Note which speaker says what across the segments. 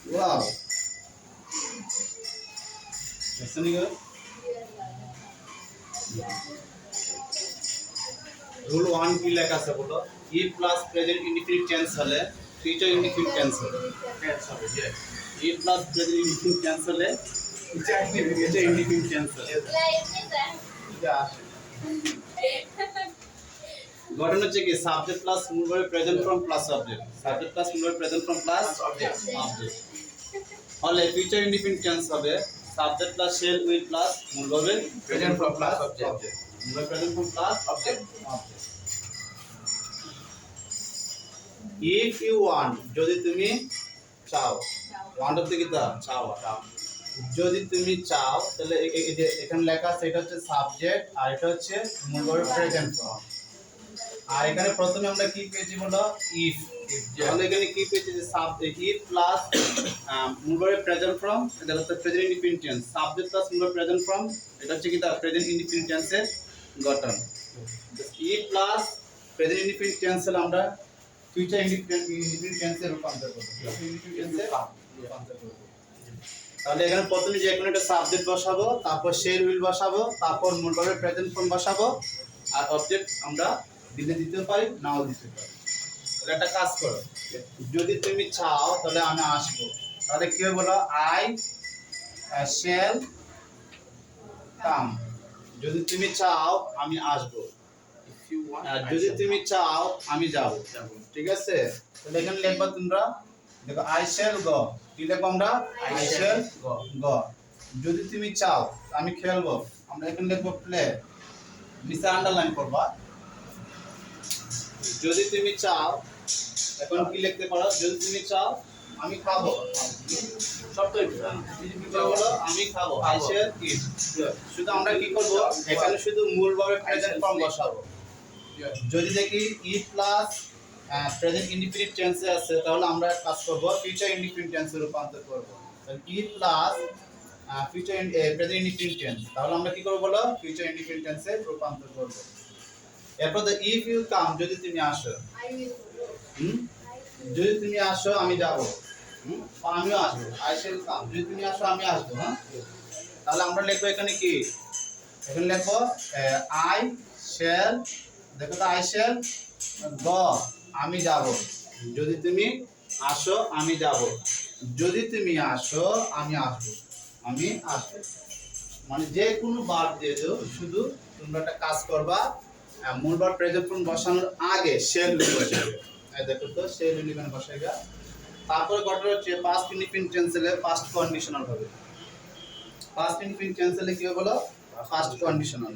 Speaker 1: wow listening rule 1 কি লেখা আছে বলো if plus present indefinite tense হলে ফিউচার ইনডিফিনিট টেন্স হবে টেন্স হবে if plus present indefinite tense হলে ফিউচার ইনডিফিনিট টেন্স হবে এটা আসে গঠন হচ্ছে কি সাবজেক্ট প্লাস মূল verb present form plus subject subject plus মূল verb present form plus object হলে ফিউচার ইনডিফিনিট টেন্স হবে subject plus shall will plus মূল ভার্বের প্রেজেন্ট ফর্ম প্লাস অবজেক্ট মূল verb present form plus object if you want যদি তুমি চাও want থেকে দা চাও যদি তুমি চাও তাহলে এই যে এখানে লেখা আছে এটা হচ্ছে সাবজেক্ট আর এটা হচ্ছে মূল ভার্ব প্রেজেন্ট ফর্ম আর এখানে প্রথমে আমরা কি পেয়েছি বলো if তাহলে এখানে কি পেয়েছি যে সাবজেক্ট if প্লাস মূল ভার্ব প্রেজেন্ট ফর্ম এটা হচ্ছে present indefinite tense subject plus মূল ভার্ব প্রেজেন্ট ফর্ম এটা হচ্ছে কি দা প্রেজেন্ট ইনডিফিনিট টেন্সের গঠন if plus present indefinite tense হলে আমরা ফিউচার ইনডিফিনিট টেন্সে রূপান্তর করব তাহলে এখানে প্রথমে যে কোনো একটা সাবজেক্ট বসাবো তারপর শেল উইল বসাবো তারপর মূল ভার্বের প্রেজেন্ট ফর্ম বসাবো আর অবজেক্ট আমরা দিতে পারি নাও দিতে পারি তাহলে একটা কাজ করো যদি তুমি চাও তাহলে আমি আসবো তাহলে কি হবে বলো আই শ্যাল কাম যদি তুমি চাও আমি আসবো যদি তুমি চাও আমি যাব ঠিক আছে তাহলে এখানে লিখবা তোমরা দেখো আই শ্যাল গো কি লিখবো আমরা আই শ্যাল গো যদি তুমি চাও আমি খেলবো আমরা এখানে লিখবো প্লে নিচে আন্ডারলাইন করবা যদি তুমি চাও এখন কি লিখতে পারো যদি তুমি চাও আমি খাবো সবটাই বলো আমি খাবো আই শ্যাল ইট শুধু আমরা কি করব এখানে শুধু মূল ভার্বের প্রেজেন্ট ফর্ম বসাবো যদি দেখি if প্লাস প্রেজেন্ট ইনডিফিনিট টেন্সে আছে তাহলে আমরা কাজ করব ফিউচার ইনডিফিনিট টেন্সে রূপান্তর করব তাহলে if plus future present indefinite tense তাহলে আমরা কি করব বলো ফিউচার ইনডিফিনিট টেন্সে রূপান্তর করব এরপর the if you come যদি তুমি আসো যদি তুমি আসো আমি যাব আমিও আসবো I shall come যদি তুমি আসো আমি আসবো হ্যাঁ তাহলে আমরা লিখব এখানে কি এখানে লিখব I shall দেখো তো I shall go আমি যাব যদি তুমি আসো আমি যাব যদি তুমি আসো আমি আসবো আমি আসবো মানে যে কোনো ভার্ব দিয়ে দাও শুধু তোমরা একটা কাজ করবা মূল ভার্ব প্রেজেন্ট ফর্ম বসানোর আগে shall উইল বসাবে এই দেখো তো shall উইল এখানে বসাইবা তারপরে ঘটনা হচ্ছে পাস্ট ইনডিফিনিট টেন্সে পাস্ট কন্ডিশনাল হবে পাস্ট ইনডিফিনিট টেন্সে কি হবে বলো পাস্ট কন্ডিশনাল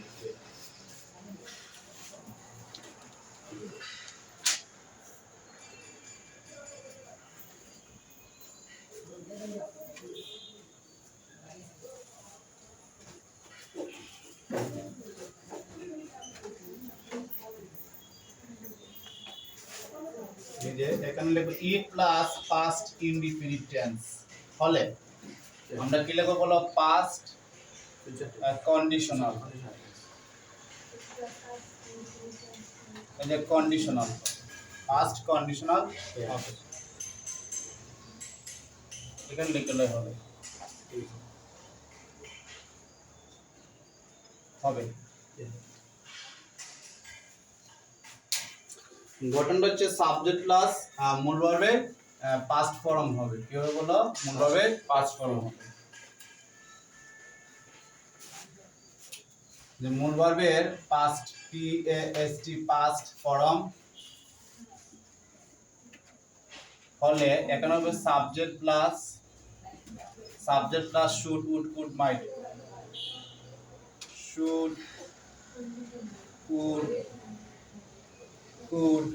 Speaker 1: এই যে এখানে লিখব if plus past indefinite tense হলে আমরা কি লিখব বলো পাস্ট কন্ডিশনাল এই যে কন্ডিশনাল পাস্ট কন্ডিশনাল হবে এখানে লিখলে হবে হবে গঠনটা হচ্ছে সাবজেক্ট প্লাস মূল ভার্বের পাস্ট ফর্ম হবে কি হবে বলো মূল ভার্বের পাস্ট ফর্ম হবে যে মূল ভার্বের পাস্ট PAST পাস্ট ফর্ম হলে এখানে হবে subject plus should would could might should would could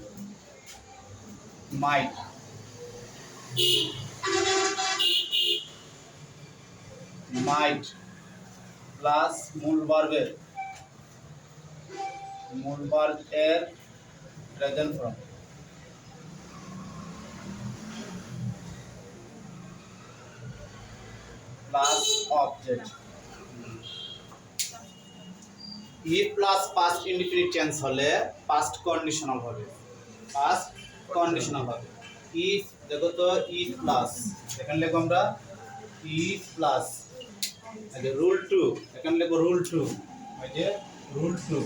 Speaker 1: might plus মূল ভার্বের present form plus object if plus past indefinite tense হলে পাস্ট কন্ডিশনাল হবে ইফ দেখো তো ইফ প্লাস এখানে লিখবো আমরা ইফ প্লাস এই যে রুল 2 এখানে লিখবো রুল 2 এই যে rule 2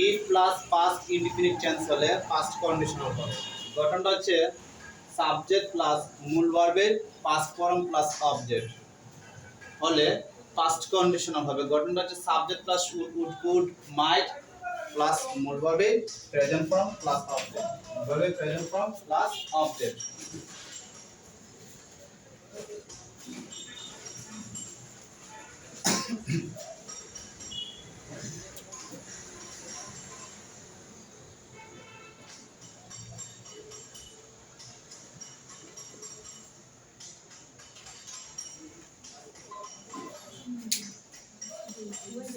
Speaker 1: if plus past indefinite tense হলে পাস্ট কন্ডিশনাল হবে গঠনটা হচ্ছে সাবজেক্ট প্লাস মূল ভার্বের পাস্ট ফর্ম প্লাস অবজেক্ট হলে পাস্ট কন্ডিশনাল হবে গঠনটা হচ্ছে subject plus would could might plus মূল ভার্বের প্রেজেন্ট ফর্ম প্লাস অবজেক্ট ভার্বের present form plus object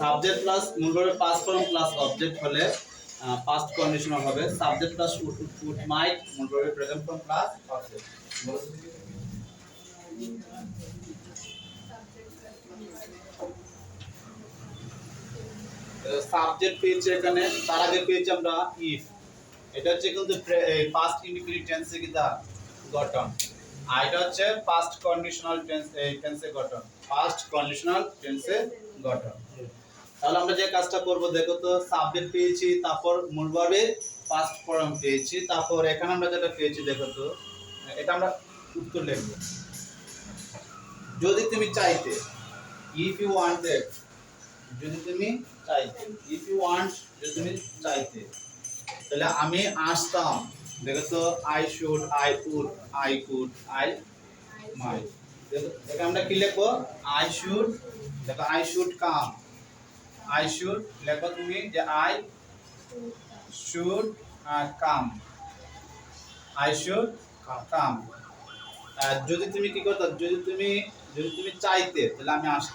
Speaker 1: subject plus মূল ভার্বের পাস্ট ফর্ম প্লাস অবজেক্ট হলে পাস্ট কন্ডিশনাল হবে সাবজেক্ট প্লাস উড মাইট মূল ভার্বের present form plus object subject পেয়েছি এখানে তার আগে পেয়েছি আমরা ইফ এটা হচ্ছে কিন্তু পাস্ট ইনডিফিনিট টেন্সে কি দা গঠন আর এটা হচ্ছে পাস্ট কন্ডিশনাল টেন্সে গঠন পাস্ট কন্ডিশনাল টেন্সে গঠন তাহলে আমরা যে কাজটা করব দেখো তো সাবজেক্ট পেয়েছি তারপর মূল ভার্বের পাস্ট ফর্ম পেয়েছি তারপর এখানে আমরা যেটা পেয়েছি দেখো তো এটা আমরা উত্তর লিখব যদি তুমি চাইতে ইফ ইউ ওয়ান্টেড যদি তুমি চাইতে ইফ ইউ ওয়ান্ট যদি তুমি চাইতে তাহলে আমি আসতাম দেখো তো I should I would I could I might দেখো আমরা কি লিখবো আই শুড দেখো I should come I should লেখো তুমি যে I should come I should come যদি তুমি কি করতে যদি তুমি চাইতে তাহলে আমি আসতাম